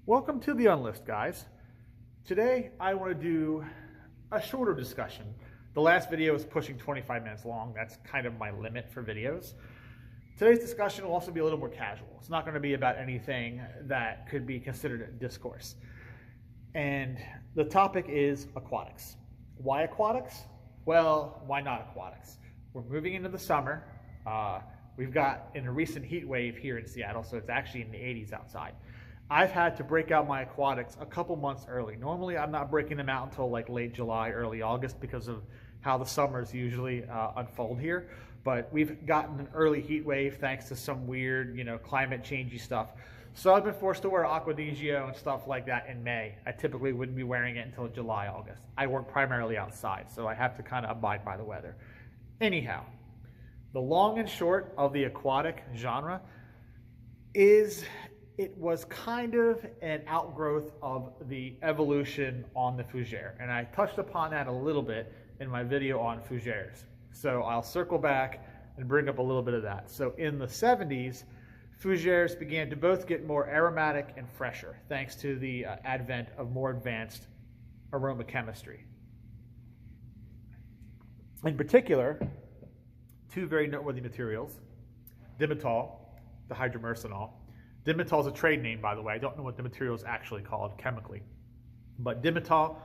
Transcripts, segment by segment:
Welcome to the Unlist, guys. Today I want to do a shorter discussion. The last video was pushing 25 minutes long. That's kind of my limit for videos. Today's discussion will also be a little more casual. It's not going to be about anything that could be considered discourse. And the topic is aquatics. Why aquatics? Well, why not aquatics? We're moving into the summer. We've got in a recent heat wave here in Seattle, so it's actually in the 80s outside. I've had to break out my aquatics a couple months early. Normally, I'm not breaking them out until like late July, early August because of how the summers usually unfold here. But we've gotten an early heat wave thanks to some weird, climate changey stuff. So I've been forced to wear Acqua di Gio and stuff like that in May. I typically wouldn't be wearing it until July, August. I work primarily outside, so I have to kind of abide by the weather. Anyhow, the long and short of the aquatic genre is it was kind of an outgrowth of the evolution on the fougere. And I touched upon that a little bit in my video on fougeres. So I'll circle back and bring up a little bit of that. So in the 70s, fougeres began to both get more aromatic and fresher, thanks to the advent of more advanced aroma chemistry. In particular, two very noteworthy materials, dimetol, the hydromercenol. Dimetol is a trade name, by the way. I don't know what the material is actually called chemically. But dimetol,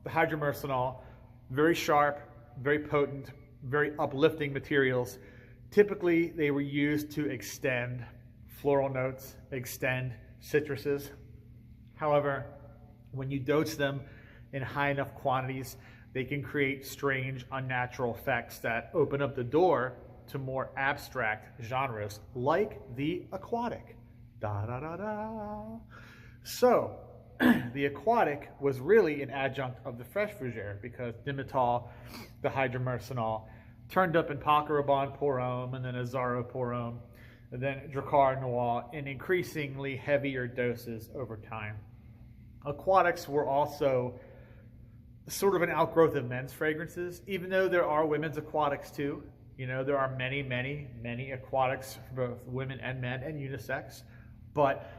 the hydromercenol, very sharp, very potent, very uplifting materials. Typically, they were used to extend floral notes, extend citruses. However, when you dose them in high enough quantities, they can create strange, unnatural effects that open up the door to more abstract genres like the aquatic. Da, da, da, da. So, the aquatic was really an adjunct of the fresh fougere because dimetol, the hydromercenol, turned up in Paca Rabanne pour homme and then Azzaro pour homme, and then Drakkar Noir in increasingly heavier doses over time. Aquatics were also sort of an outgrowth of men's fragrances, even though there are women's aquatics too. There are many, many, many aquatics for both women and men and unisex. But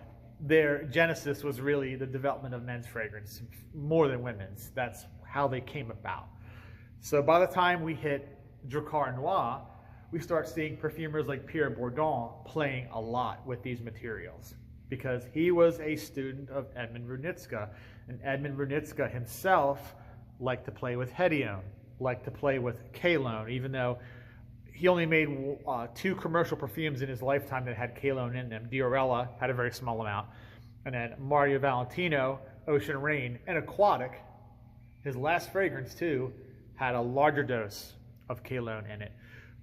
their genesis was really the development of men's fragrance more than women's. That's how they came about. So by the time we hit Drakkar Noir, we start seeing perfumers like Pierre Bourdon playing a lot with these materials because he was a student of Edmund Rudnitska, and Edmund Rudnitska himself liked to play with Hedione, liked to play with Cologne, even though he only made two commercial perfumes in his lifetime that had Cologne in them. Diorella had a very small amount. And then Mario Valentino, Ocean Rain, and Aquatic, his last fragrance too, had a larger dose of Cologne in it.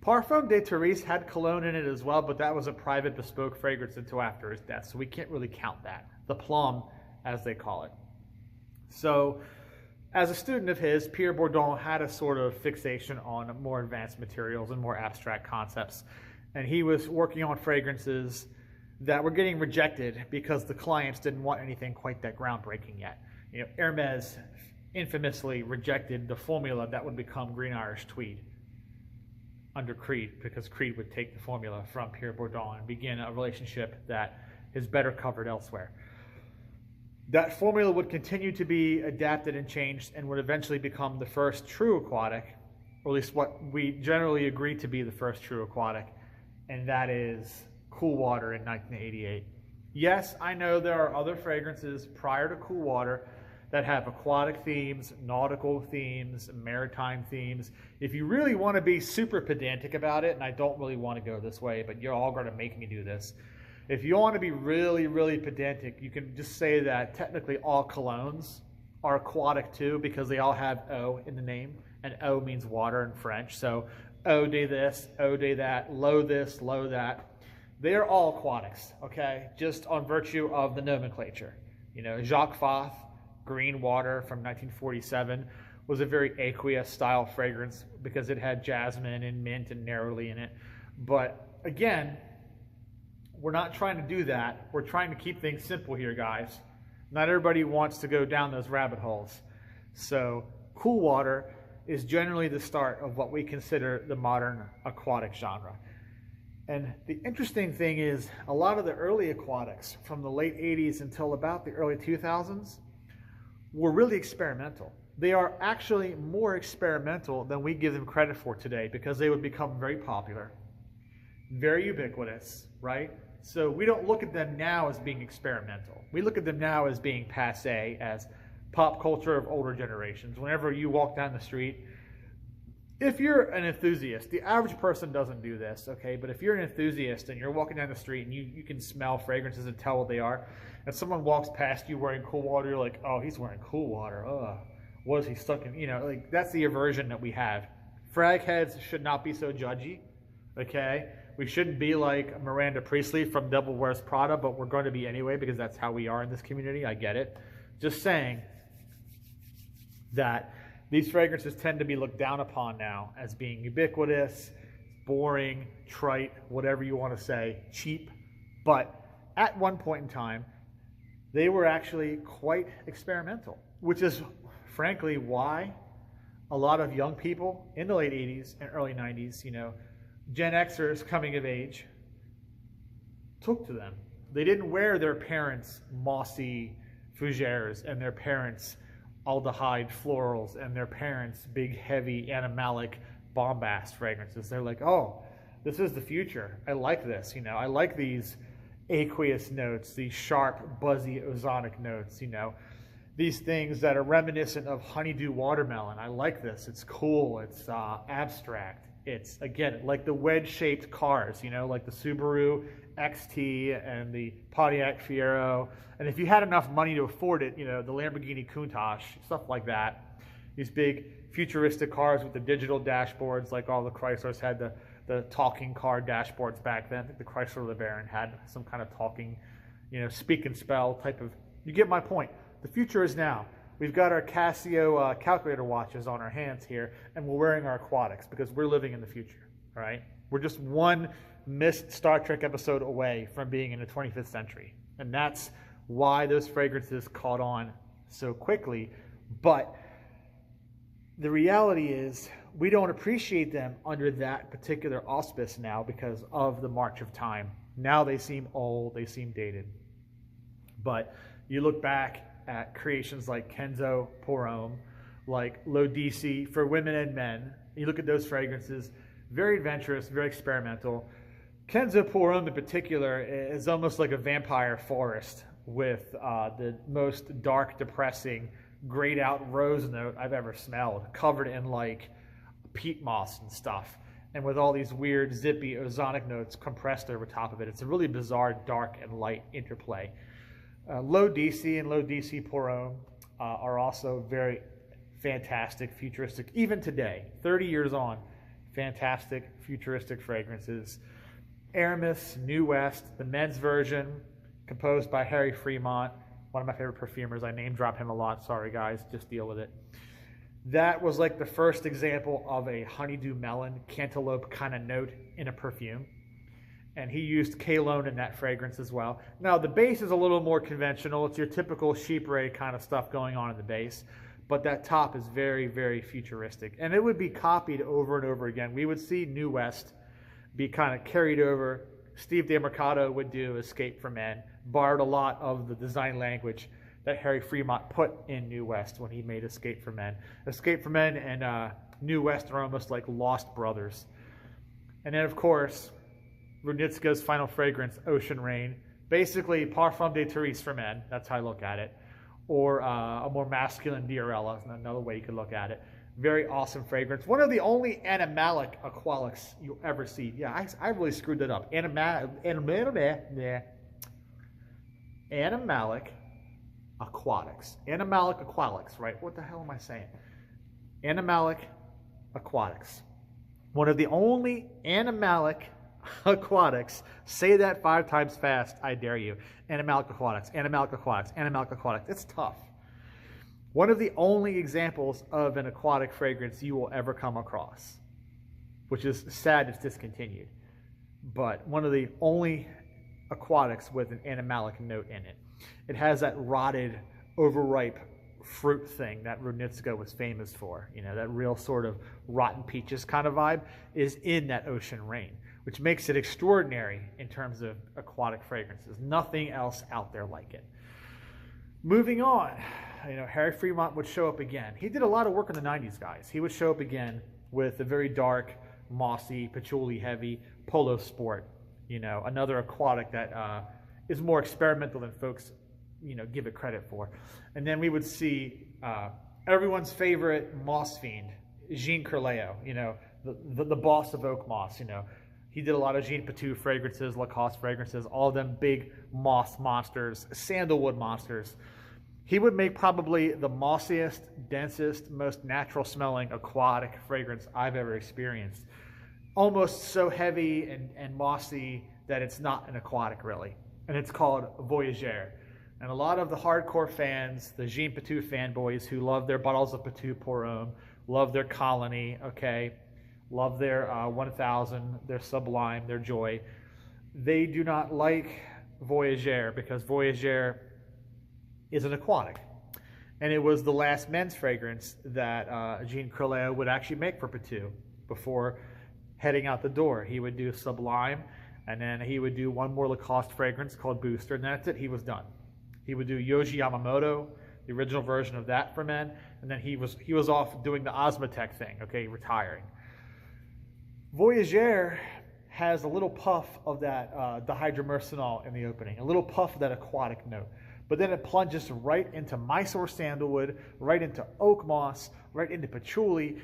Parfum de Therese had Cologne in it as well, but that was a private bespoke fragrance until after his death, so we can't really count that. The plum, as they call it. So, as a student of his, Pierre Bourdon had a sort of fixation on more advanced materials and more abstract concepts. And he was working on fragrances that were getting rejected because the clients didn't want anything quite that groundbreaking yet. Hermes infamously rejected the formula that would become Green Irish Tweed under Creed, because Creed would take the formula from Pierre Bourdon and begin a relationship that is better covered elsewhere. That formula would continue to be adapted and changed and would eventually become the first true aquatic, or at least what we generally agree to be the first true aquatic, and that is Cool Water in 1988. Yes, I know there are other fragrances prior to Cool Water that have aquatic themes, nautical themes, maritime themes. If you really want to be super pedantic about it, and I don't really want to go this way, but you're all going to make me do this. If you want to be really, really pedantic, you can just say that technically all colognes are aquatic too because they all have eau in the name, and eau means water in French. So eau de this, eau de that, l'eau this, l'eau that. They are all aquatics, okay? Just on virtue of the nomenclature. Jacques Fath, Green Water from 1947, was a very aqueous style fragrance because it had jasmine and mint and neroli in it. But again, we're not trying to do that. We're trying to keep things simple here, guys. Not everybody wants to go down those rabbit holes. So Cool Water is generally the start of what we consider the modern aquatic genre. And the interesting thing is a lot of the early aquatics from the late 80s until about the early 2000s were really experimental. They are actually more experimental than we give them credit for today because they would become very popular, very ubiquitous, right? So we don't look at them now as being experimental. We look at them now as being passé, as pop culture of older generations. Whenever you walk down the street, if you're an enthusiast, the average person doesn't do this, okay? But if you're an enthusiast and you're walking down the street and you can smell fragrances and tell what they are, and someone walks past you wearing cool water, you're like, oh, he's wearing cool water. Ugh, what is he stuck in? You know, like that's the aversion that we have. Frag heads should not be so judgy, okay? We shouldn't be like Miranda Priestley from Devil Wears Prada, but we're going to be anyway because that's how we are in this community. I get it. Just saying that these fragrances tend to be looked down upon now as being ubiquitous, boring, trite, whatever you want to say, cheap. But at one point in time, they were actually quite experimental, which is frankly why a lot of young people in the late 80s and early 90s, you know, Gen Xers coming of age, took to them. They didn't wear their parents' mossy fougères and their parents' aldehyde florals and their parents' big, heavy, animalic bombast fragrances. They're like, oh, this is the future. I like this, you know. I like these aqueous notes, these sharp, buzzy, ozonic notes, you know. These things that are reminiscent of honeydew watermelon. I like this. It's cool. It's abstract. It's, again, like the wedge-shaped cars, you know, like the Subaru XT and the Pontiac Fiero. And if you had enough money to afford it, you know, the Lamborghini Countach, stuff like that. These big futuristic cars with the digital dashboards, like all the Chryslers had the talking car dashboards back then. I think the Chrysler LeBaron had some kind of talking, you know, speak and spell type of, you get my point. The future is now. We've got our Casio calculator watches on our hands here, and we're wearing our Aquatics because we're living in the future, all right? We're just one missed Star Trek episode away from being in the 25th century, and that's why those fragrances caught on so quickly. But the reality is we don't appreciate them under that particular auspice now because of the march of time. Now they seem old, they seem dated. But you look back at creations like Kenzo Pour Homme, like L'Odyssée for women and men. You look at those fragrances, very adventurous, very experimental. Kenzo Pour Homme in particular is almost like a vampire forest with the most dark, depressing, grayed out rose note I've ever smelled, covered in like peat moss and stuff, and with all these weird zippy ozonic notes compressed over top of it. It's a really bizarre dark and light interplay. L'Odyssée and L'Odyssée Pour Homme are also very fantastic, futuristic, even today, 30 years on, fantastic, futuristic fragrances. Aramis, New West, the men's version, composed by Harry Fremont, one of my favorite perfumers. I name drop him a lot, sorry guys, just deal with it. That was like the first example of a honeydew melon, cantaloupe kind of note in a perfume. And he used Calone in that fragrance as well. Now, the base is a little more conventional. It's your typical chypre kind of stuff going on in the base. But that top is very, very futuristic. And it would be copied over and over again. We would see New West be kind of carried over. Steve DeMercado would do Escape from Men, borrowed a lot of the design language that Harry Fremont put in New West when he made Escape from Men. Escape from Men and New West are almost like lost brothers. And then, of course, Runitska's final fragrance, Ocean Rain, basically Parfum de Therese for men, that's how I look at it, or a more masculine Diarella, another way you could look at it. Very awesome fragrance. One of the only animalic aquatics you'll ever see. Yeah, I really screwed that up. Animalic aquatics. Animalic aquatics, right? What the hell am I saying? Animalic aquatics. One of the only animalic aquatics. Say that 5 times fast, I dare you. Animalic aquatics, animalic aquatics, animalic aquatics. It's tough. One of the only examples of an aquatic fragrance you will ever come across, which is sad it's discontinued, but one of the only aquatics with an animalic note in it. It has that rotted, overripe fruit thing that Runitska was famous for. You know, that real sort of rotten peaches kind of vibe is in that Ocean Rain, which makes it extraordinary in terms of aquatic fragrances. Nothing else out there like it. Moving on, Harry Fremont would show up again. He did a lot of work in the 90s, guys. He would show up again with a very dark, mossy, patchouli heavy Polo Sport, another aquatic that is more experimental than folks, give it credit for. And then we would see everyone's favorite moss fiend, Jean Curleo, the boss of oak moss, He did a lot of Jean Patou fragrances, Lacoste fragrances, all of them big moss monsters, sandalwood monsters. He would make probably the mossiest, densest, most natural smelling aquatic fragrance I've ever experienced. Almost so heavy and mossy that it's not an aquatic really. And it's called Voyageur. And a lot of the hardcore fans, the Jean Patou fanboys who love their bottles of Patou Pour Homme, love their Colony, okay, love their 1000, their Sublime, their Joy, they do not like Voyageur because Voyageur is an aquatic. And it was the last men's fragrance that Jean Curleo would actually make for Patou before heading out the door. He would do Sublime, and then he would do one more Lacoste fragrance called Booster, and that's it, he was done. He would do Yoji Yamamoto, the original version of that for men, and then he was off doing the Osmotec thing, okay, retiring. Voyageur has a little puff of that dihydromercenol in the opening, a little puff of that aquatic note. But then it plunges right into Mysore sandalwood, right into oak moss, right into patchouli.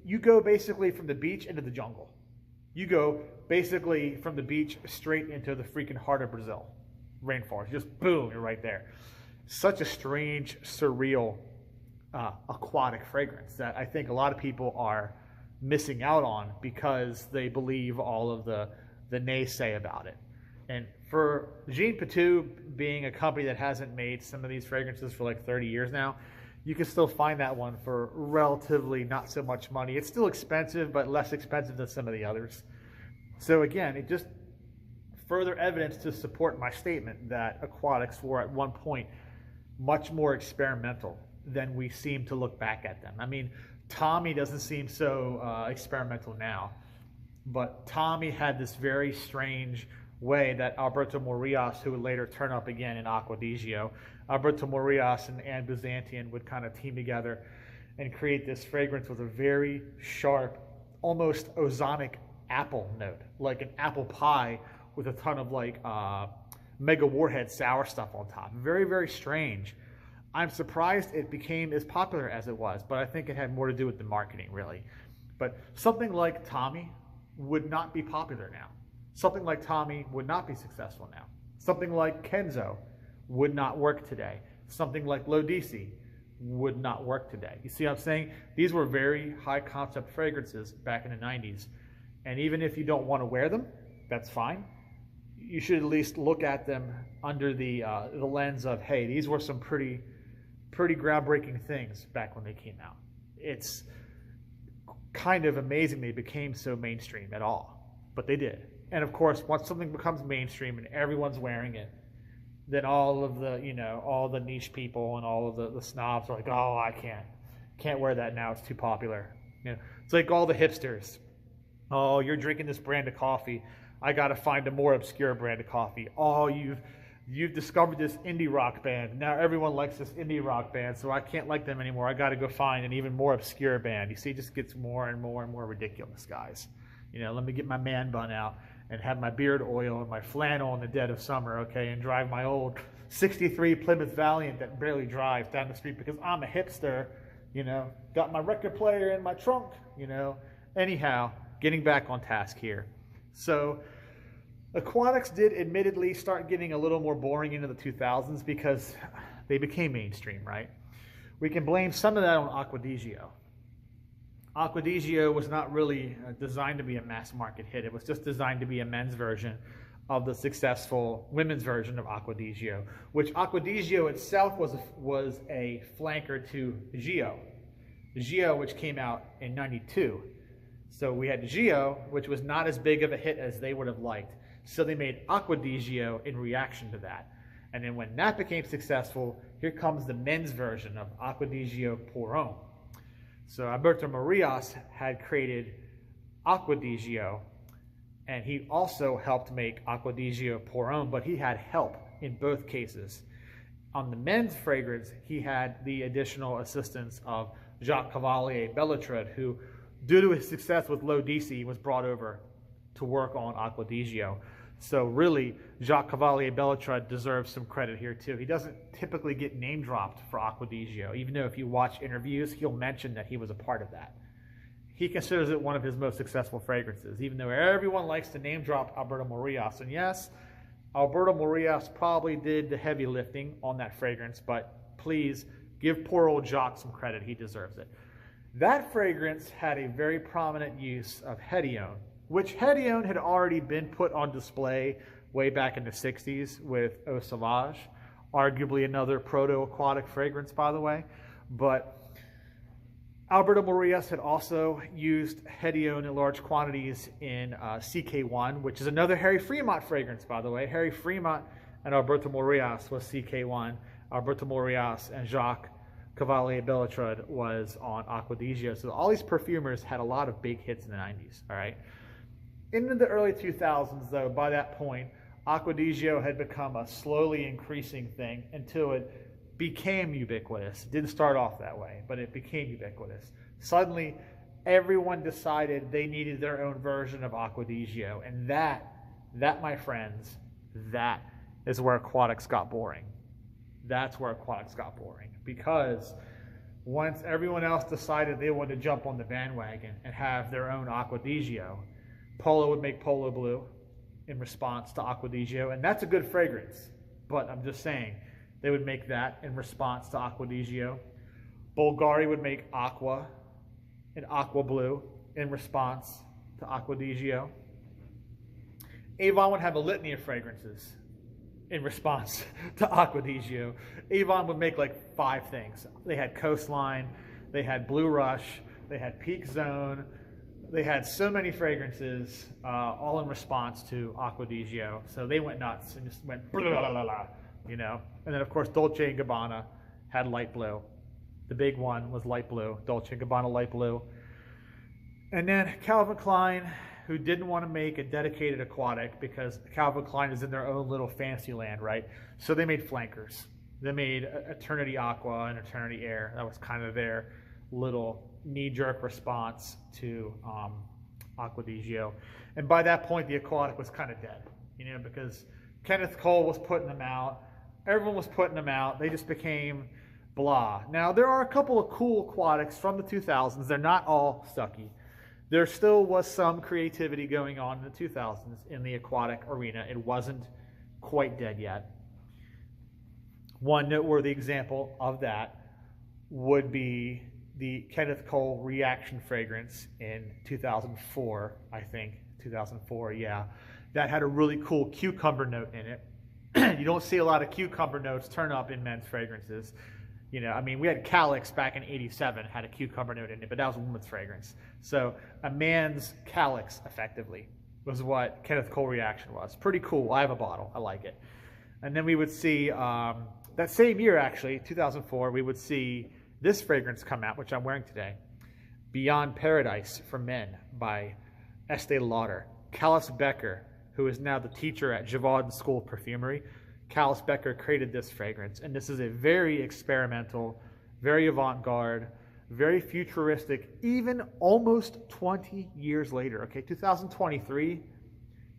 You go basically from the beach into the jungle. You go basically from the beach straight into the freaking heart of Brazil. Rainforest, just boom, you're right there. Such a strange, surreal, aquatic fragrance that I think a lot of people are missing out on because they believe all of the naysay about it. And for Jean Patou being a company that hasn't made some of these fragrances for like 30 years now, you can still find that one for relatively not so much money. It's still expensive, but less expensive than some of the others. So again, it just further evidence to support my statement that aquatics were at one point much more experimental than we seem to look back at them. I mean, Tommy doesn't seem so experimental now, but Tommy had this very strange way that Alberto Morillas, who would later turn up again in Acqua di Gio, Alberto Morillas and Anne Byzantine would kind of team together and create this fragrance with a very sharp, almost ozonic apple note, like an apple pie with a ton of like mega warhead sour stuff on top. Very, very strange. I'm surprised it became as popular as it was, but I think it had more to do with the marketing, really. But something like Tommy would not be popular now. Something like Tommy would not be successful now. Something like Kenzo would not work today. Something like Lodisi would not work today. You see what I'm saying? These were very high concept fragrances back in the 90s. And even if you don't want to wear them, that's fine. You should at least look at them under the lens of, hey, these were some pretty groundbreaking things back when they came out. It's kind of amazing they became so mainstream at all, but they did. And of course, once something becomes mainstream and everyone's wearing it, then all of the, all the niche people and all of the snobs are like, oh, I can't wear that now, it's too popular. It's like all the hipsters. Oh, you're drinking this brand of coffee, I gotta find a more obscure brand of coffee. Oh, you've discovered this indie rock band. Now everyone likes this indie rock band, so I can't like them anymore. I gotta go find an even more obscure band. You see, it just gets more and more and more ridiculous, guys. Let me get my man bun out and have my beard oil and my flannel in the dead of summer, okay, and drive my old 63 Plymouth Valiant that barely drives down the street because I'm a hipster, got my record player in my trunk, Anyhow, getting back on task here. So aquatics did admittedly start getting a little more boring into the 2000s because they became mainstream, right? We can blame some of that on Acqua di Gio. Acqua di Gio was not really designed to be a mass market hit. It was just designed to be a men's version of the successful women's version of Acqua di Gio, which Acqua di Gio itself was a flanker to Gio. Gio, which came out in '92. So we had Gio, which was not as big of a hit as they would have liked. So they made Acqua di Gio in reaction to that. And then when that became successful, here comes the men's version of Acqua di Gio Pour Homme. So Alberto Morillas had created Acqua di Gio, and he also helped make Acqua di Gio pour homme, but he had help in both cases. On the men's fragrance, he had the additional assistance of Jacques Cavalier Belletrade, who, due to his success with Low DC, was brought over to work on Acqua di Gio. So really, Jacques Cavalier Belletrade deserves some credit here too. He doesn't typically get name dropped for Acqua di Gio, even though if you watch interviews, he'll mention that he was a part of that. He considers it one of his most successful fragrances, even though everyone likes to name drop Alberto Morillas. And yes, Alberto Morillas probably did the heavy lifting on that fragrance, but please give poor old Jacques some credit. He deserves it. That fragrance had a very prominent use of Hédione, which Hédione had already been put on display way back in the 60s with Eau Sauvage, arguably another proto-aquatic fragrance, by the way. But Alberto Morillas had also used Hédione in large quantities in CK1, which is another Harry Fremont fragrance, by the way. Harry Fremont and Alberto Morillas was CK1. Alberto Morillas and Jacques Cavalier Belletrade was on Acqua di Gio. So all these perfumers had a lot of big hits in the 90s, all right? Into the early 2000s, though, by that point, Acqua di Gio had become a slowly increasing thing until it became ubiquitous. It didn't start off that way, but it became ubiquitous. Suddenly, everyone decided they needed their own version of Acqua di Gio, and that, my friends, that is where Aquatics got boring. That's where Aquatics got boring, because once everyone else decided they wanted to jump on the bandwagon and have their own Acqua di Gio, Polo would make Polo Blue in response to Acqua di Gio, and that's a good fragrance, but I'm just saying, they would make that in response to Acqua di Gio. Bulgari would make Aqua and Aqua Blue in response to Acqua di Gio. Avon would have a litany of fragrances in response to Acqua di Gio. Avon would make like 5 things. They had Coastline, they had Blue Rush, they had Peak Zone, they had so many fragrances, all in response to Acqua di Gio. So they went nuts and just went blah, blah, blah, blah, you know. And then of course Dolce & Gabbana had light blue. The big one was light blue, Dolce & Gabbana light blue. And then Calvin Klein, who didn't want to make a dedicated aquatic because Calvin Klein is in their own little fantasy land, right? So they made flankers. They made Eternity Aqua and Eternity Air. That was kind of their little knee-jerk response to Acqua di Gio. And by that point, the aquatic was kind of dead, you know, because Kenneth Cole was putting them out. Everyone was putting them out. They just became blah. Now, there are a couple of cool aquatics from the 2000s. They're not all sucky. There still was some creativity going on in the 2000s in the aquatic arena. It wasn't quite dead yet. One noteworthy example of that would be the Kenneth Cole Reaction fragrance in 2004, I think. 2004, yeah. That had a really cool cucumber note in it. You don't see a lot of cucumber notes turn up in men's fragrances. You know, I mean, we had Calyx back in '87, had a cucumber note in it, but that was a woman's fragrance. So a man's Calyx, effectively, was what Kenneth Cole Reaction was. Pretty cool. I have a bottle. I like it. And then we would see, that same year, actually, 2004, we would see this fragrance come out, which I'm wearing today, Beyond Paradise for Men by Estee Lauder. Callus Becker, who is now the teacher at Givaudan School of Perfumery, Callus Becker created this fragrance, and this is a very experimental, very avant-garde, very futuristic, even almost 20 years later, okay, 2023,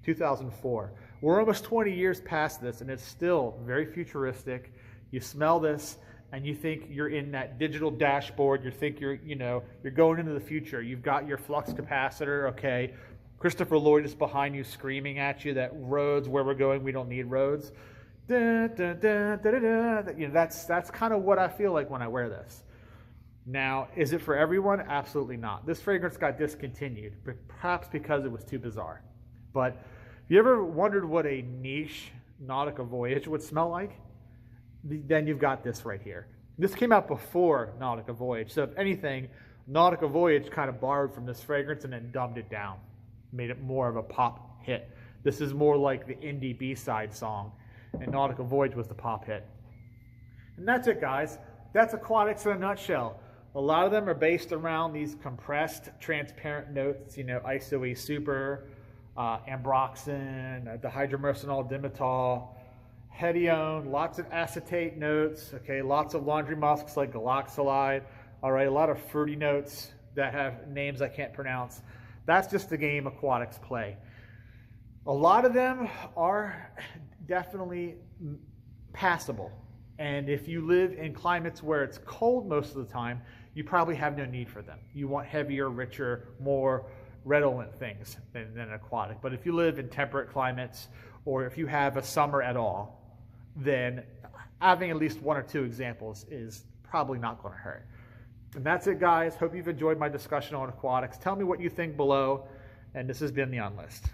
2004. We're almost 20 years past this, and it's still very futuristic. You smell this, and you think you're in that digital dashboard. You think you're going into the future. You've got your flux capacitor, okay. Christopher Lloyd is behind you screaming at you that roads, where we're going, we don't need roads. Da, da, da, da, da, da. You know, that's kind of what I feel like when I wear this. Now, is it for everyone? Absolutely not. This fragrance got discontinued, perhaps because it was too bizarre. But if you ever wondered what a niche Nautica Voyage would smell like, then you've got this right here. This came out before Nautica Voyage, so if anything, Nautica Voyage kind of borrowed from this fragrance and then dumbed it down, made it more of a pop hit. This is more like the indie B-side song, and Nautica Voyage was the pop hit. And that's it, guys. That's Aquatics in a nutshell. A lot of them are based around these compressed, transparent notes, you know, ISO-E Super, ambroxan, dihydromercenol, dimetol, hedione, lots of acetate notes, okay, lots of laundry musks like galaxolide, all right, a lot of fruity notes that have names I can't pronounce. That's just the game aquatics play. A lot of them are definitely passable. And if you live in climates where it's cold most of the time, you probably have no need for them. You want heavier, richer, more redolent things than an aquatic. But if you live in temperate climates, or if you have a summer at all, then having at least one or two examples is probably not going to hurt. And that's it, guys. Hope you've enjoyed my discussion on aquatics. Tell me what you think below. And this has been the On List.